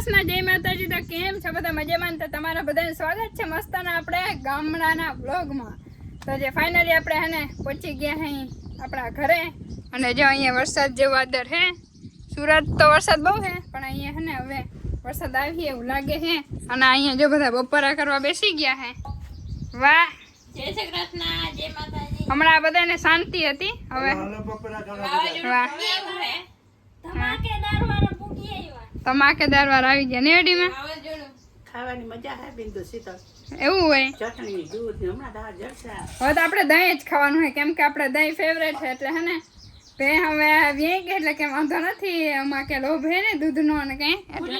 કૃષ્ણ, જય માતાજી। તો કેમ છો બધા? મજામાં? તો તમારા બધાનું સ્વાગત છે મસ્તના આપણે ગામડાના વ્લોગમાં। તો જે ફાઇનલી આપણે હે ને પહોંચી ગયા હે આપણા ઘરે। અને જો અહીંયા વરસાદ જેવો આદર હે। સુરત તો વરસાદ બહુ હે, પણ અહીંયા હે ને હવે વરસાદ આવી એવું લાગે હે। અને અહીંયા જો બધા બપોરા કરવા બેસી ગયા હે। વાહ, જય શ્રી કૃષ્ણ, જય માતાજી। હમણાં બધાને શાંતિ હતી, હવે વાહ ધમાકેદાર વાળા પૂકી આવ્યા। ધમાકેદાર વાર આવી ગયા ને અડીમાં। ખાવાની મજા હે બિંદુ શીતળ એવું હોય ચટણી દૂધ ને હમણાં દાળ જલસા। હવે તો આપણે દહીં જ ખાવાનું હોય, કેમ કે આપણે દહીં ફેવરેટ છે એટલે હે ને તે હવે વ્યાઈ કે એટલે કે વાંધો નથી, એમાં કે લોભ હે ને દૂધનો ને કંઈ એટલે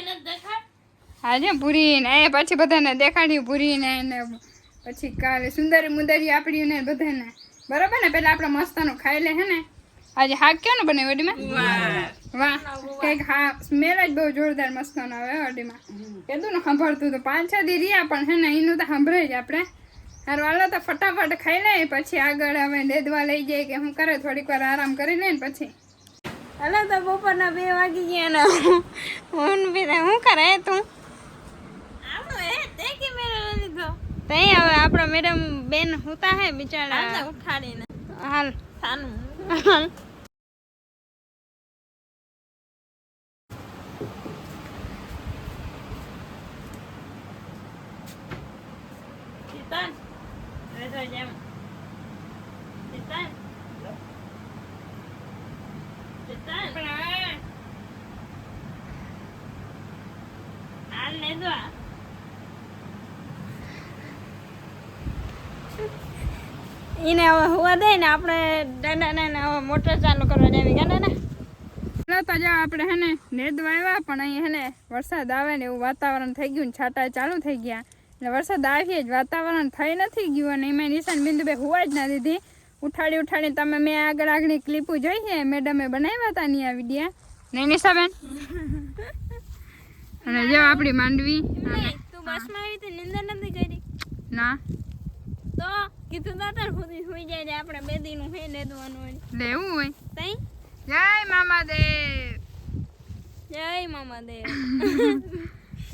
હા જે પૂરી ને એ પછી બધાને દેખાડ્યું પૂરી ને પછી કાલે સુંદરી મુંદરી આપડી ને બધાને બરાબર ને। પેલા આપણે મસ્તનું ખાઈ લે હે ને। આજે શાક કેવું ને બને વડીમાં? વાહ, કંઈક હા સ્મેલ જ બહુ જોરદાર મસ્તનો આવે વડીમાં। કીધું ને સાંભળતું તો 5-6 દી રહ્યા, પણ હે ને એનું તો સાંભળે જ આપણે। હારું હાલો તો ફટાફટ ખાઈ લે, પછી આગળ હવે દેદવા લઈ જાય કે શું કરે, થોડીક વાર આરામ કરી લે ને પછી હાલો તો બપોરના 2 વાગી ગયા ને હું શું કરે તું? તઈ હવે આપણા મેડમ બેન હોતા હે બિચારા ઉઠાડીને હાલ સાનું ચિતન રેજો જેમ ચિતન ચિતન પણ હાલ ને જો એને હવે હોવા દે ને આપણે દાદાને હવે મોટર ચાલુ કરવા જાવી ગયા ને તો જો આપણે હે ને નેદવા આવ્યા, પણ અહીં હે ને વરસાદ આવે ને એવું વાતાવરણ થઈ ગયું ને છાંટા ચાલુ થઈ ગયા એટલે વરસાદ આવીએ જ વાતાવરણ થઈ નથી ગયું। અને એમાં નિશાન બિંદુ બે હોવા જ ના દીધી, ઉઠાડી તમે મેં આગળની ક્લિપો જોઈ છે, મેડમે બનાવ્યા હતા ની આ વિડીયા નહીં નિશાબેન? અને જો આપણી માંડવી તું બસમાં આવી તો નિંદર નથી કરી ના તો કીધું દાદા સુધી સુઈ જાય, આપણે 2 દીનું હે નેદવાનું હોય એટલે એવું હોય તઈ। જય મામા દેવ, જય મામા દેવ।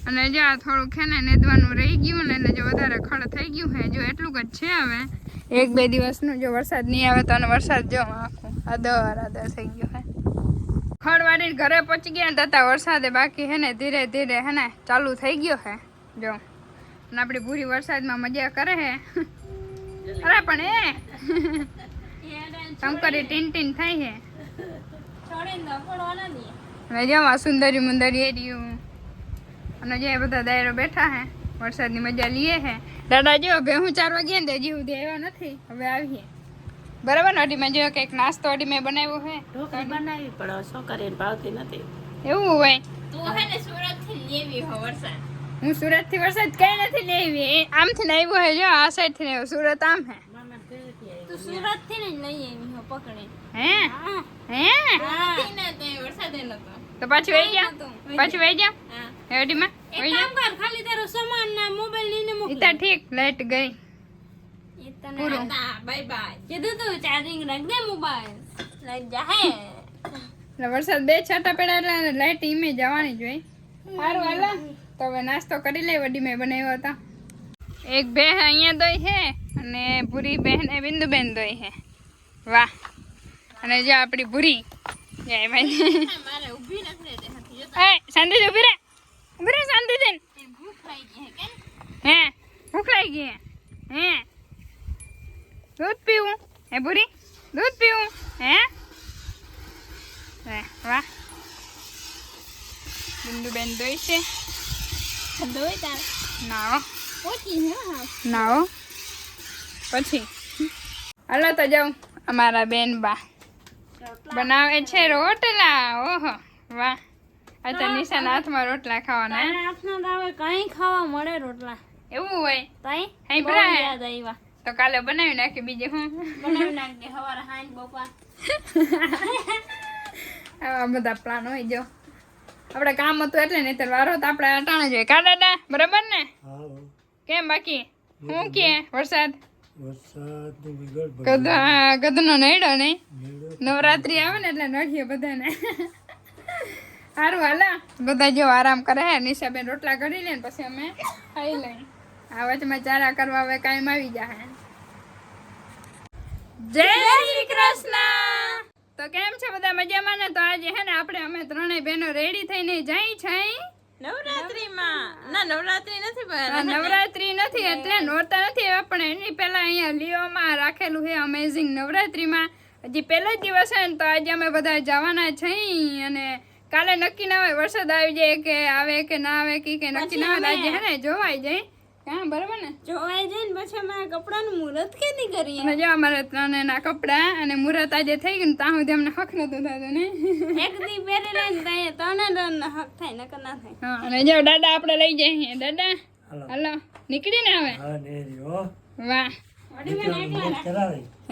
અને જો આ થોડુંક હે ને નેદવાનું રહી ગયું ને એટલે જો વધારે ખડ થઈ ગયું હે, જો એટલું જ છે હવે 1-2 દિવસનું। જો વરસાદ નહીં આવે તો વરસાદ જો આખું આદર થઈ ગયું હે। ખડ વાળીને ઘરે પહોંચી ગયા તથા વરસાદે બાકી હે ને ધીરે ધીરે હે ને ચાલુ થઈ ગયો હે જો। અને આપણી પૂરી વરસાદમાં મજા કરે હે। અરે પણ એ શંકરી ટીન થાય છે અને જેમાં સુંદરી મુંદરી એર્યું અને જે બધા દાયરો બેઠા હે વરસાદની મજા લઈએ હે। દાદા જો ભેહું 4 વાગ્યા ને હજી સુધી આવ્યા નથી, હવે આવીએ બરાબર ને। અડીમાં જો કંઈક નાસ્તો અડીમાં બનાવ્યો હે, ઢોકળી બનાવી પણ છોકરીને ભાવતી નથી। એવું હોય તું હે ને સુરત થી લેવી હો વરસાદ? હું સુરત થી વરસાદ કઈ નથી લેવી, આમથી ને આવ્યો હે જો આ સાઈડ થી આવ્યો, સુરત આમ હે। તું સુરત થી ને લઈ આવી હો પકડી હે હે નથી ને તે વરસાદ એ નતો તો પાછું વહી જા હા એડીમાં એક કામ કર, ખાલી તારો સામાન ના મોબાઈલ લઈને મોકલ। ઈતા ઠીક લાઈટ ગઈ પૂરું બાય બાય કીધું તું ચાર્જિંગ રાખ દે મોબાઈલ લાઈટ જાહે એટલે વરસાદ 2 છાંટા પડ્યા એટલે લાઈટ ઈમે જવાની જ હોય। સારું હાલો તો હવે નાસ્તો કરી લે, વડી મેં બનાવ્યો હતો। એક બે અહીંયા દોઈ હે અને ભૂરી બહેન બિંદુ બેન દોઈ હે। વાહ, અને જો આપણી ભૂરી જય ભાઈ મારે ઊભી નથી રહેતી હતી એ શાંતિ ઉભી રે શાંતિ દે ભૂખ લાગી ગઈ હે કે હે ભૂખ લાગી ગઈ હે દૂધ પીવું હે ભૂરી દૂધ પીવું હે વાહ બિંદુ બેન દોઈ છે દોઈ તાર નાઓ પોચી હે હા નાઓ પછી હાલો તો જાઉં અમારા બેન બા બનાવે છે રોટલા। ઓહો વાહ, આ તો નિશાન હાથમાં રોટલા ખાવાના હે? હાથના દાવે કઈ ખાવા મળે રોટલા એવું હોય તઈ હઈ બહુ ભરા યાદ આવ્યા। તો કાલે બનાવી નાખી બીજે હું બનાવી નાખજે હવારે હાંજ બપા આવા બધા પ્લાન હોય જો આપણે કામ હતું એટલે નહીં તો વારો તો આપણે અટાણે જોઈએ કા દાદા બરાબર ને? કેમ બાકી હું કે વરસાદ ગધનો નડ્યો નહીં, નવરાત્રી આવે ને એટલે નડીએ બધાને। સારું હાલા બધા જો આરામ કરે હે નિશાબેન રોટલા ઘડી લે ને પછી અમે ખાઈ લઈ આ વચમાં ચારા કરવા હવે કાયમ આવી જાય જય શ્રી કૃષ્ણ તો કેમ છે બધા મજામાં ને તો આજે હે ને આપણે અમે ત્રણેય બહેનો રેડી થઈને જઈ છે નવરાત્રી નથી એટલે નોરતા નથી પણ એની પહેલા અહીંયા લીઓમાં રાખેલું છે અમેઝિંગ નવરાત્રીમાં હજી પહેલો જ દિવસ છે ને તો આજે અમે બધા જવાના છીએ અને કાલે નક્કી ના હોય વરસાદ આવી જાય કે આવે કે ના આવે કે નક્કી ના હોય આજે હે ને જોવાઈ જાય હા બરાબર ને જોવાઈ જાય ને પછી અમે કપડાનું મુહૂર્ત કેદી કરીએ અને જો અમારે ત્રણેયના કપડા અને મુહૂર્ત આજે થઈ ગયું ત્યાં સુધી અમને હક નતું થતું ને એક દી પહેરી લઈને ત્યાં ત્રણે હક થાય નકર ના થાય હા અને જો દાદા આપણે લઈ જઈએ દાદા હાલો નીકળીને આવે વાહ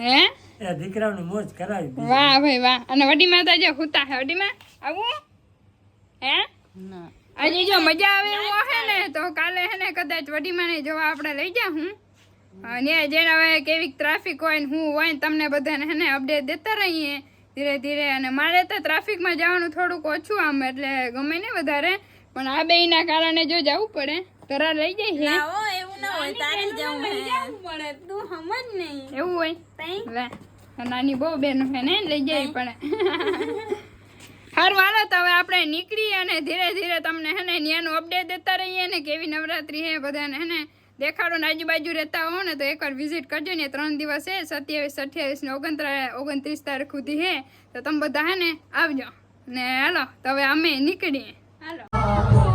હે દીકરાઓને મોજ કરાવી વાહ ભાઈ વાહ અને વડી માતા જો હુતા હે વડી માં આવું હે આજે જો મજા આવે એવું હે ને તો કાલે હે ને કદાચ વડી માં જોવા આપણે લઈ જા હું અને જેને હવે કેવી ટ્રાફિક હોય ને હું હોય ને તમને બધાને હે ને અપડેટ દેતા રહીએ ધીરે ધીરે અને મારે તો ટ્રાફિકમાં જવાનું થોડુંક ઓછું આમ એટલે ગમે ને વધારે પણ આ બેયના કારણે જો જવું પડે તરા લઈ જાય એવું ના હોય તારે જવું પડે તું સમજ નહીં એવું હોય લે નાની બહુ બેન છે ને લઈ જવી પડે હારું હાલો તો હવે આપણે નીકળી અને ધીરે ધીરે તમને હે ને ત્યાંનું અપડેટ દેતા રહીએ ને કેવી નવરાત્રી હે બધાને હે ને દેખાડો ને આજુબાજુ રહેતા હો ને તો એકવાર વિઝિટ કરજો ને 3 દિવસ છે 27, 28 ને 29 તારીખ સુધી હે તો તમે બધા હે ને આવજો ને હાલો તો હવે અમે નીકળીએ હાલો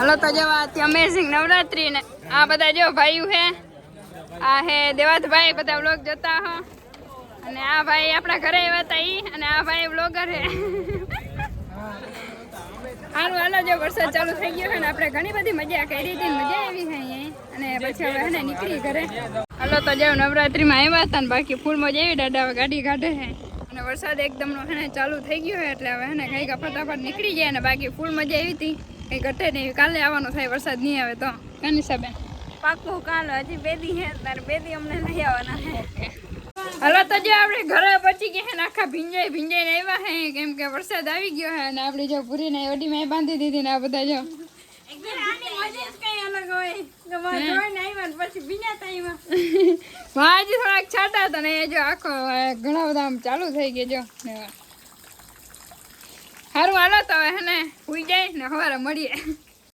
હલો તો જો આ અમેઝિંગ નવરાત્રી ને આ બધા જો ભાઈઓ હે આ હે દેવાતભાઈ બધા વ્લોગ જોતા હો અને આ ભાઈ આપણા ઘરે આવ્યા હતા ઈ અને આ ભાઈ વ્લોગર હે હારું હાલો જો વરસાદ ચાલુ થઈ ગયો છે ને આપણે ઘણી બધી મજા કરી હતી મજા આવી છે અહીંયા અને પછી હવે હે ને નીકળી ઘરે હાલો તો જો નવરાત્રીમાં આવ્યા હતા ને બાકી ફૂલ મજા આવી દાદા ગાડી કાઢે છે અને વરસાદ એકદમ નો હે ને ચાલુ થઈ ગયો છે એટલે હવે હે ને કઈ ફટાફટ નીકળી જાય ને બાકી ફૂલ મજા આવી હતી કઈ ઘટે નહીં કાલે આવવાનું થાય વરસાદ નહીં આવે તો કનિષાબેન પાકું કાલે હજી બેદી હે તારે બેદી અમને નહીં આવવાના હે હલો તો જે આપણે ઘરે પહોંચી ગયા ને આખા ભીંજાઈને આવ્યા હે કેમ કે વરસાદ આવી ગયો હે અને આપણે જો પૂરીને ઓડીમાં બાંધી દીધી ને આ બધા જો હજી થોડાક છાટા હતા ને જો આખો ઘણા બધા આમ ચાલુ થઈ ગયા જો સારું હાલો તો હવે હે ને સુઈ જાય ને સવારે મળીએ